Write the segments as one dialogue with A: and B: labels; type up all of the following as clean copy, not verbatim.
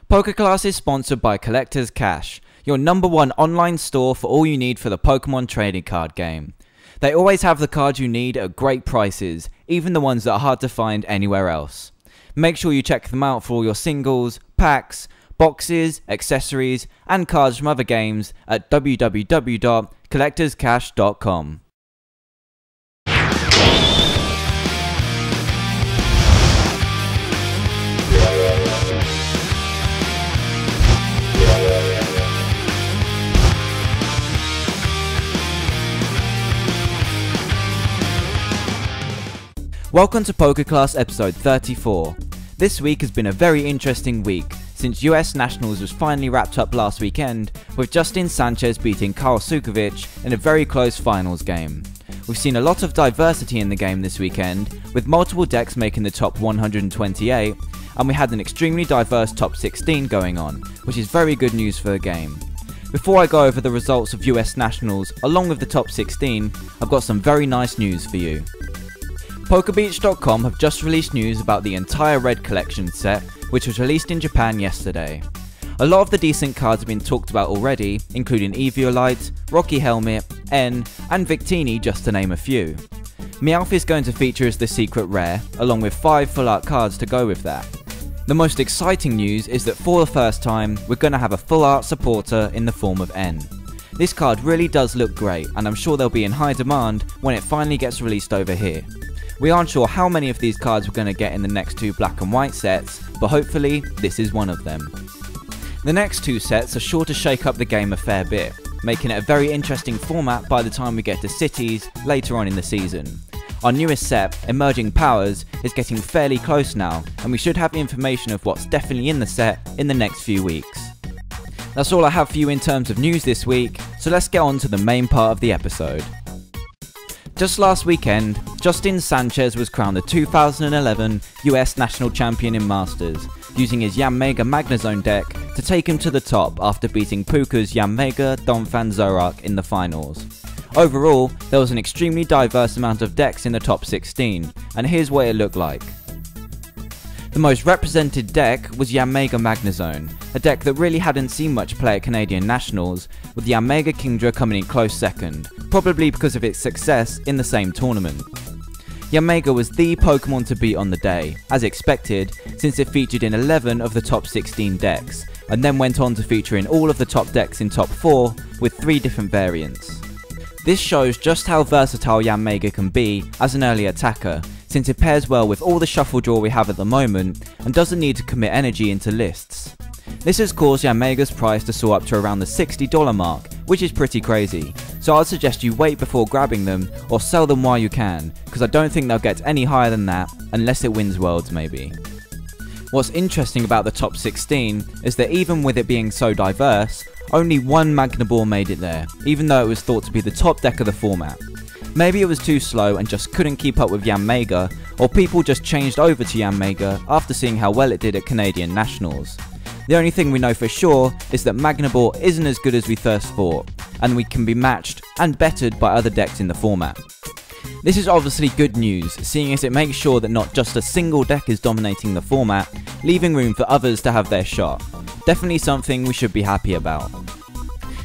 A: PokeClass is sponsored by Collector's Cash, your #1 online store for all you need for the Pokemon trading card game. They always have the cards you need at great prices, even the ones that are hard to find anywhere else. Make sure you check them out for all your singles, packs, boxes, accessories, and cards from other games at www.collectorscash.com. Welcome to PokeClass episode 34. This week has been a very interesting week, since US Nationals was finally wrapped up last weekend, with Justin Sanchez beating Karl Sukovic in a very close finals game. We've seen a lot of diversity in the game this weekend, with multiple decks making the top 128, and we had an extremely diverse top 16 going on, which is very good news for the game. Before I go over the results of US Nationals along with the top 16, I've got some very nice news for you. PokeBeach.com have just released news about the entire Red Collection set, which was released in Japan yesterday. A lot of the decent cards have been talked about already, including Eviolite, Rocky Helmet, N, and Victini, just to name a few. Meowth is going to feature as the secret rare, along with 5 full art cards to go with that. The most exciting news is that for the first time, we're going to have a full art supporter in the form of N. This card really does look great, and I'm sure they'll be in high demand when it finally gets released over here. We aren't sure how many of these cards we're going to get in the next 2 black and white sets, but hopefully this is one of them. The next 2 sets are sure to shake up the game a fair bit, making it a very interesting format by the time we get to cities later on in the season. Our newest set, Emerging Powers, is getting fairly close now, and we should have information of what's definitely in the set in the next few weeks. That's all I have for you in terms of news this week, so let's get on to the main part of the episode. Just last weekend, Justin Sanchez was crowned the 2011 US National Champion in Masters, using his Yanmega Magnezone deck to take him to the top after beating Puka's Yanmega Donphan Zoroark in the finals. Overall, there was an extremely diverse amount of decks in the top 16, and here's what it looked like. The most represented deck was Yanmega Magnezone, a deck that really hadn't seen much play at Canadian Nationals, with Yanmega Kingdra coming in close second, probably because of its success in the same tournament. Yanmega was the Pokemon to beat on the day, as expected, since it featured in 11 of the top 16 decks, and then went on to feature in all of the top decks in top 4, with 3 different variants. This shows just how versatile Yanmega can be as an early attacker, since it pairs well with all the shuffle draw we have at the moment, and doesn't need to commit energy into lists. This has caused Yanmega's price to soar up to around the $60 mark, which is pretty crazy, so I'd suggest you wait before grabbing them, or sell them while you can, because I don't think they'll get any higher than that, unless it wins Worlds maybe. What's interesting about the top 16 is that even with it being so diverse, only one Magnaball made it there, even though it was thought to be the top deck of the format. Maybe it was too slow and just couldn't keep up with Yanmega, or people just changed over to Yanmega after seeing how well it did at Canadian Nationals. The only thing we know for sure is that Magnaball isn't as good as we first thought, and we can be matched and bettered by other decks in the format. This is obviously good news, seeing as it makes sure that not just a single deck is dominating the format, leaving room for others to have their shot. Definitely something we should be happy about.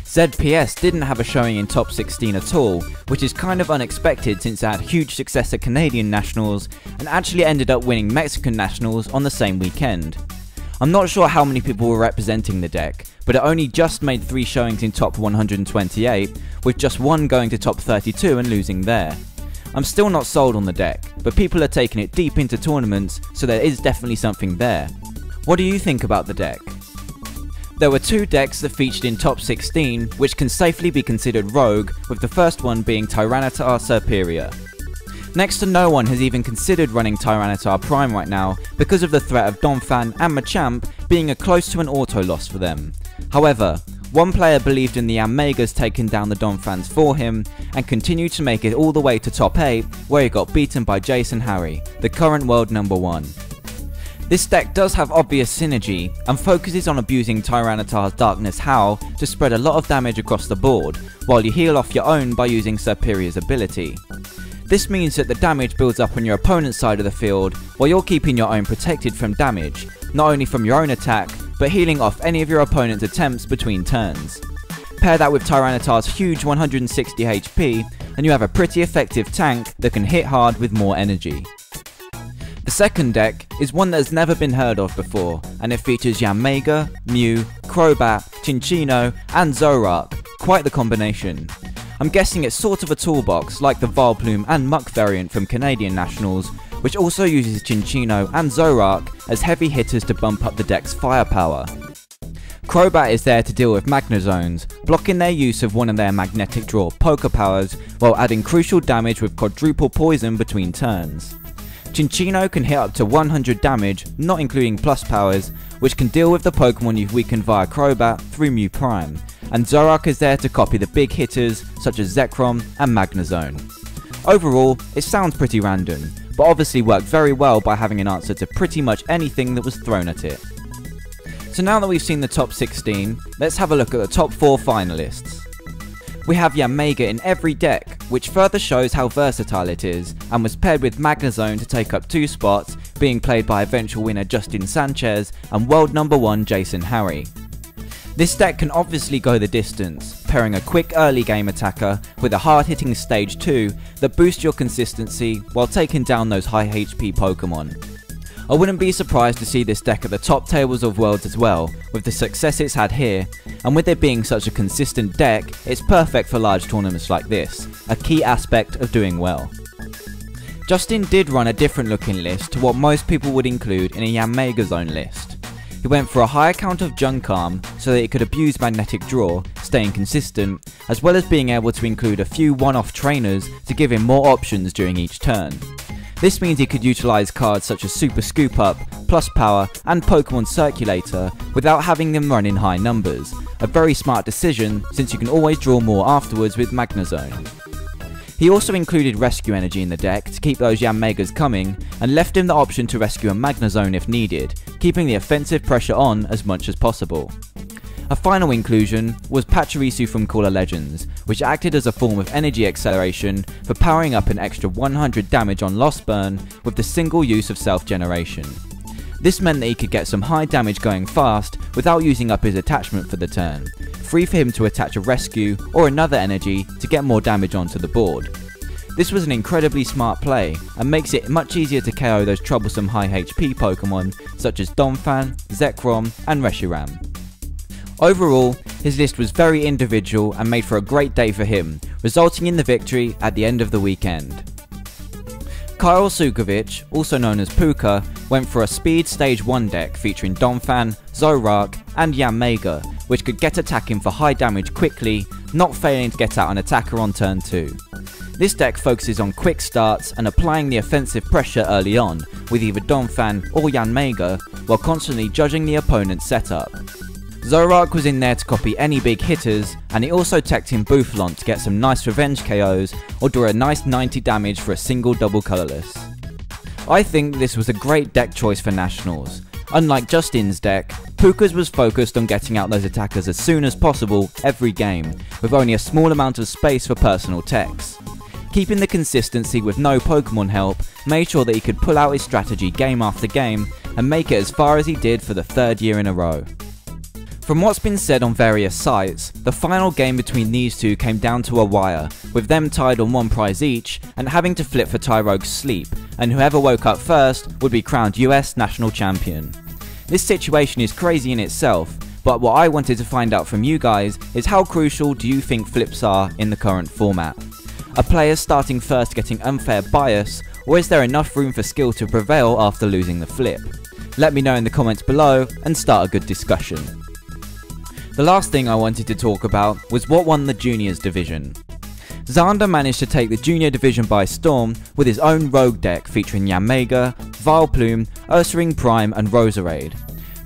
A: ZPS didn't have a showing in top 16 at all, which is kind of unexpected since it had huge success at Canadian Nationals and actually ended up winning Mexican Nationals on the same weekend. I'm not sure how many people were representing the deck, but it only just made 3 showings in top 128, with just 1 going to top 32 and losing there. I'm still not sold on the deck, but people are taking it deep into tournaments, so there is definitely something there. What do you think about the deck? There were 2 decks that featured in top 16, which can safely be considered rogue, with the first one being Tyranitar Serperior. Next to no one has even considered running Tyranitar Prime right now because of the threat of Donphan and Machamp being a close to an auto loss for them. However, one player believed in the Yanmegas taking down the Donphans for him and continued to make it all the way to top 8 where he got beaten by Jason Harry, the current world #1. This deck does have obvious synergy and focuses on abusing Tyranitar's Darkness Howl to spread a lot of damage across the board, while you heal off your own by using Serperior's ability. This means that the damage builds up on your opponent's side of the field while you're keeping your own protected from damage, not only from your own attack, but healing off any of your opponent's attempts between turns. Pair that with Tyranitar's huge 160 HP and you have a pretty effective tank that can hit hard with more energy. The second deck is one that has never been heard of before, and it features Yanmega, Mew, Crobat, Chinchino and Zoroark, quite the combination. I'm guessing it's sort of a toolbox like the Vileplume and Muck variant from Canadian Nationals, which also uses Chinchino and Zoroark as heavy hitters to bump up the deck's firepower. Crobat is there to deal with Magnezones, blocking their use of one of their magnetic draw poker powers while adding crucial damage with quadruple poison between turns. Chinchino can hit up to 100 damage, not including plus powers, which can deal with the Pokemon you've weakened via Crobat through Mew Prime, and Zoroark is there to copy the big hitters such as Zekrom and Magnezone. Overall, it sounds pretty random, but obviously worked very well by having an answer to pretty much anything that was thrown at it. So now that we've seen the top 16, let's have a look at the top 4 finalists. We have Yanmega in every deck, which further shows how versatile it is, and was paired with Magnezone to take up 2 spots, being played by eventual winner Justin Sanchez and world number 1 Jason Harry. This deck can obviously go the distance, pairing a quick early game attacker with a hard hitting stage 2 that boosts your consistency while taking down those high HP Pokemon. I wouldn't be surprised to see this deck at the top tables of Worlds as well, with the success it's had here, and with it being such a consistent deck, it's perfect for large tournaments like this, a key aspect of doing well. Justin did run a different looking list to what most people would include in a Yanmegazone list. He went for a higher count of Junk Arm so that it could abuse Magnetic Draw, staying consistent, as well as being able to include a few one-off trainers to give him more options during each turn. This means he could utilise cards such as Super Scoop Up, Plus Power and Pokemon Circulator without having them run in high numbers, a very smart decision since you can always draw more afterwards with Magnezone. He also included Rescue Energy in the deck to keep those Yanmegas coming, and left him the option to rescue a Magnezone if needed, keeping the offensive pressure on as much as possible. A final inclusion was Pachirisu from Call of Legends, which acted as a form of energy acceleration for powering up an extra 100 damage on Lost Burn with the single use of self-generation. This meant that he could get some high damage going fast without using up his attachment for the turn, free for him to attach a rescue or another energy to get more damage onto the board. This was an incredibly smart play and makes it much easier to KO those troublesome high HP Pokemon such as Donphan, Zekrom and Reshiram. Overall, his list was very individual and made for a great day for him, resulting in the victory at the end of the weekend. Kyle Sukovic, also known as Puka, went for a speed stage 1 deck featuring Donphan, Zoroark and Yanmega, which could get attacking for high damage quickly, not failing to get out an attacker on turn 2. This deck focuses on quick starts and applying the offensive pressure early on with either Donphan or Yanmega, while constantly judging the opponent's setup. Zoroark was in there to copy any big hitters, and he also teched in Bouffalant to get some nice revenge KOs or draw a nice 90 damage for a single double colourless. I think this was a great deck choice for Nationals. Unlike Justin's deck, Puka's was focused on getting out those attackers as soon as possible every game, with only a small amount of space for personal techs. Keeping the consistency with no Pokemon help made sure that he could pull out his strategy game after game and make it as far as he did for the 3rd year in a row. From what's been said on various sites, the final game between these two came down to a wire, with them tied on 1 prize each and having to flip for Tyrogue's sleep, and whoever woke up first would be crowned US National Champion. This situation is crazy in itself, but what I wanted to find out from you guys is how crucial do you think flips are in the current format? Are players starting first getting unfair bias, or is there enough room for skill to prevail after losing the flip? Let me know in the comments below and start a good discussion. The last thing I wanted to talk about was what won the Juniors division. Xander managed to take the Junior division by storm with his own rogue deck featuring Yanmega, Vileplume, Ursaring Prime and Roserade.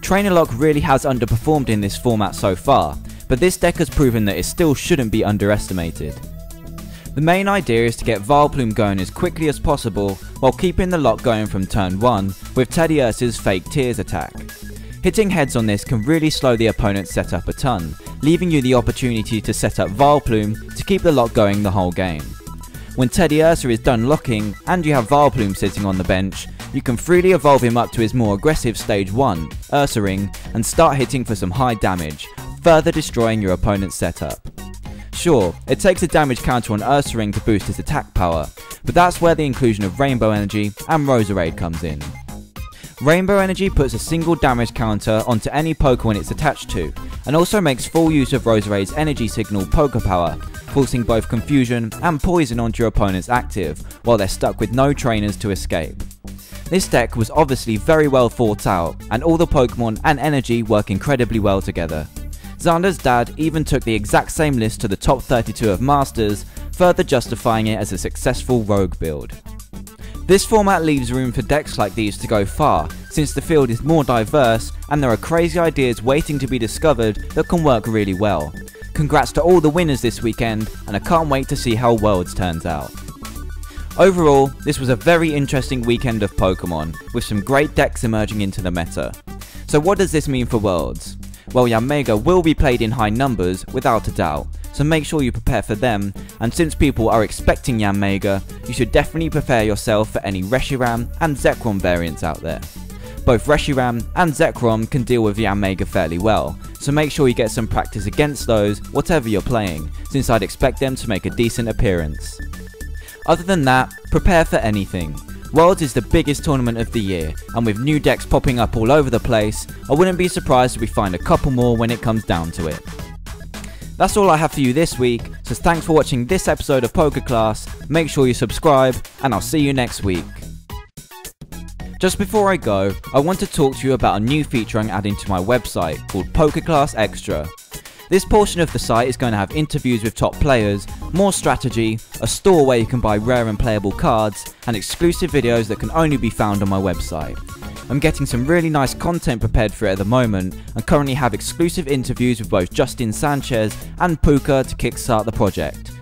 A: Trainer Lock really has underperformed in this format so far, but this deck has proven that it still shouldn't be underestimated. The main idea is to get Vileplume going as quickly as possible while keeping the lock going from turn 1 with Teddiursa's Fake Tears attack. Hitting heads on this can really slow the opponent's setup a ton, leaving you the opportunity to set up Vileplume to keep the lock going the whole game. When Teddiursa is done locking and you have Vileplume sitting on the bench, you can freely evolve him up to his more aggressive stage 1, Ursaring, and start hitting for some high damage, further destroying your opponent's setup. Sure, it takes a damage counter on Ursaring to boost his attack power, but that's where the inclusion of Rainbow Energy and Roserade comes in. Rainbow Energy puts a single damage counter onto any Pokemon it's attached to, and also makes full use of Roserade's energy signal Poke Power, forcing both confusion and poison onto your opponent's active, while they're stuck with no trainers to escape. This deck was obviously very well thought out, and all the Pokemon and energy work incredibly well together. Xander's dad even took the exact same list to the top 32 of Masters, further justifying it as a successful rogue build. This format leaves room for decks like these to go far, since the field is more diverse and there are crazy ideas waiting to be discovered that can work really well. Congrats to all the winners this weekend, and I can't wait to see how Worlds turns out. Overall, this was a very interesting weekend of Pokemon, with some great decks emerging into the meta. So what does this mean for Worlds? Well, Yanmega will be played in high numbers, without a doubt, so make sure you prepare for them, and since people are expecting Yanmega, you should definitely prepare yourself for any Reshiram and Zekrom variants out there. Both Reshiram and Zekrom can deal with Yanmega fairly well, so make sure you get some practice against those whatever you're playing, since I'd expect them to make a decent appearance. Other than that, prepare for anything. Worlds is the biggest tournament of the year, and with new decks popping up all over the place, I wouldn't be surprised if we find a couple more when it comes down to it. That's all I have for you this week, so thanks for watching this episode of PokeClass, make sure you subscribe, and I'll see you next week. Just before I go, I want to talk to you about a new feature I'm adding to my website called PokeClass Extra. This portion of the site is going to have interviews with top players, more strategy, a store where you can buy rare and playable cards, and exclusive videos that can only be found on my website. I'm getting some really nice content prepared for it at the moment, and currently have exclusive interviews with both Justin Sanchez and Puka to kickstart the project.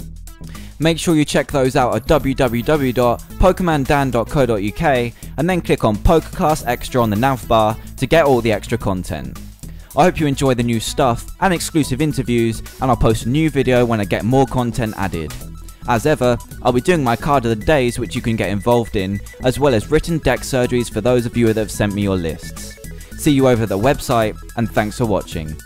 A: Make sure you check those out at www.pokemondan.co.uk and then click on PokeClass Extra on the navbar to get all the extra content. I hope you enjoy the new stuff and exclusive interviews, and I'll post a new video when I get more content added. As ever, I'll be doing my card of the days which you can get involved in, as well as written deck surgeries for those of you that have sent me your lists. See you over at the website, and thanks for watching.